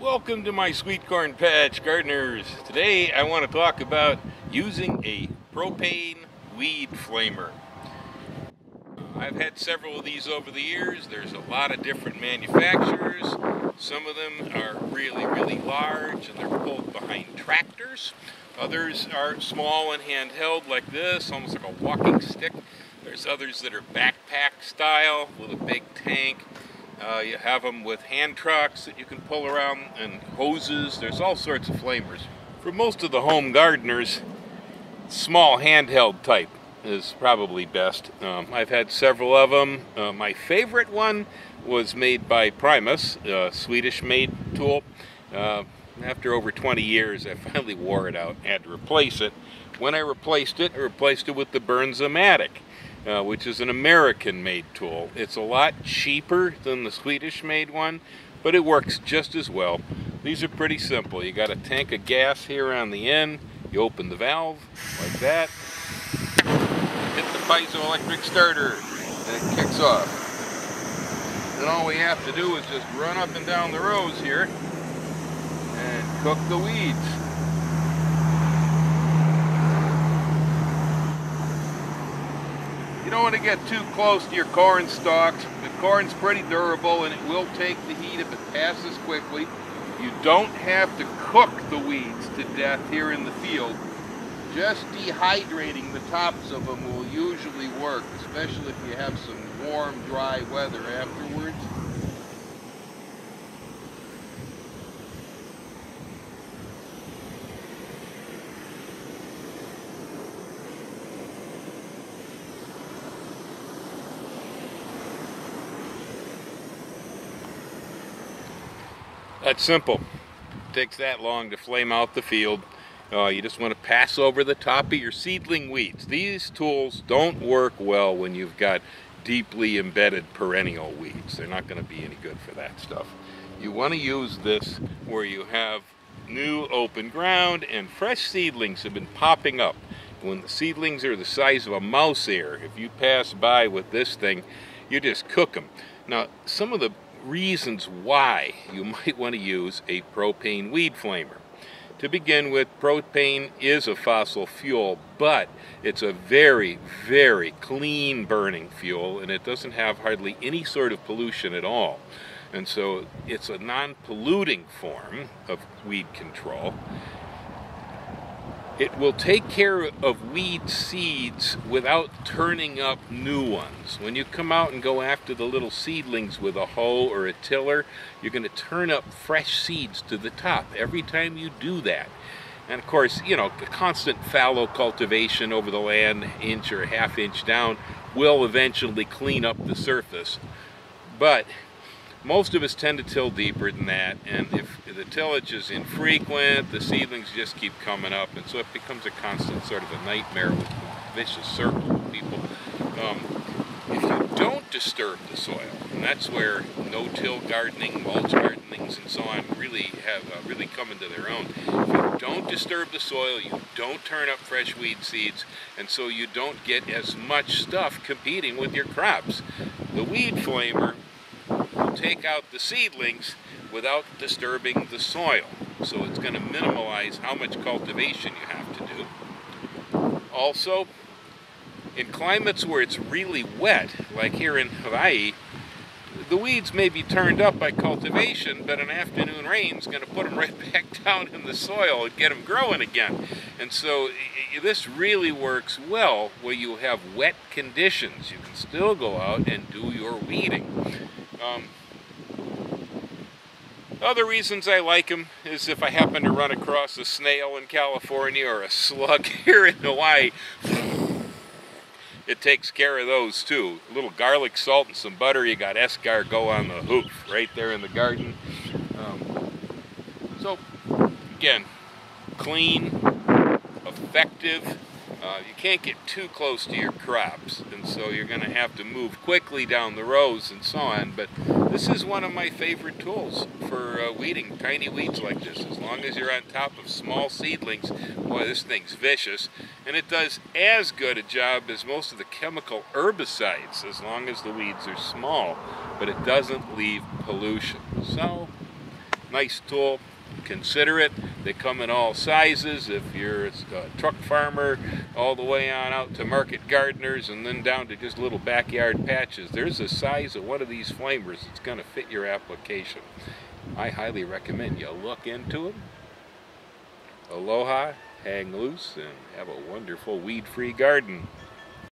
Welcome to my sweet corn patch, gardeners. Today I want to talk about using a propane weed flamer. I've had several of these over the years. There's a lot of different manufacturers. Some of them are really large and they're pulled behind tractors. Others are small and handheld like this, almost like a walking stick. There's others that are backpack style with a big tank. You have them with hand trucks that you can pull around and hoses. There's all sorts of flamers. For most of the home gardeners, small handheld type is probably best. I've had several of them. My favorite one was made by Primus, a Swedish-made tool. After over 20 years, I finally wore it out and had to replace it. When I replaced it with the Burns-O-Matic. Which is an American-made tool. It's a lot cheaper than the Swedish-made one, but it works just as well. These are pretty simple. You got a tank of gas here on the end. You open the valve like that. Hit the piezoelectric starter, and it kicks off. Then all we have to do is just run up and down the rows here and cook the weeds. You don't want to get too close to your corn stalks. The corn's pretty durable and it will take the heat if it passes quickly. You don't have to cook the weeds to death here in the field. Just dehydrating the tops of them will usually work, especially if you have some warm, dry weather afterwards. That's simple. It takes that long to flame out the field. You just want to pass over the top of your seedling weeds. These tools don't work well when you've got deeply embedded perennial weeds. They're not going to be any good for that stuff. You want to use this where you have new open ground and fresh seedlings have been popping up. When the seedlings are the size of a mouse ear, if you pass by with this thing, you just cook them. Now, some of the reasons why you might want to use a propane weed flamer. To begin with, propane is a fossil fuel, but it's a very clean burning fuel and it doesn't have hardly any sort of pollution at all. And so it's a non-polluting form of weed control. It will take care of weed seeds without turning up new ones. When you come out and go after the little seedlings with a hoe or a tiller, you're going to turn up fresh seeds to the top every time you do that. And of course, you know, the constant fallow cultivation over the land, inch or a half inch down, will eventually clean up the surface. But most of us tend to till deeper than that, and if the tillage is infrequent, the seedlings just keep coming up, and so it becomes a constant sort of a nightmare with a vicious circle of people. If you don't disturb the soil, and that's where no-till gardening, mulch gardenings, and so on really have really come into their own. If you don't disturb the soil, you don't turn up fresh weed seeds, and so you don't get as much stuff competing with your crops. The weed flamer will take out the seedlings without disturbing the soil. So it's going to minimize how much cultivation you have to do. Also, in climates where it's really wet, like here in Hawaii, the weeds may be turned up by cultivation, but an afternoon rain is going to put them right back down in the soil and get them growing again. And so this really works well where you have wet conditions. You can still go out and do your weeding. Other reasons I like them is if I happen to run across a snail in California or a slug here in Hawaii, it takes care of those too. A little garlic, salt, and some butter, you got escargot on the hoof right there in the garden. So, again, clean, effective. You can't get too close to your crops, and so you're going to have to move quickly down the rows and so on, but this is one of my favorite tools for weeding tiny weeds like this. As long as you're on top of small seedlings, boy, this thing's vicious, and it does as good a job as most of the chemical herbicides as long as the weeds are small, but it doesn't leave pollution. So Nice tool. Consider it. They come in all sizes. If you're a truck farmer, all the way on out to market gardeners, and then down to just little backyard patches, there's a size of one of these flamers that's going to fit your application. I highly recommend you look into them. Aloha, hang loose, and have a wonderful weed-free garden.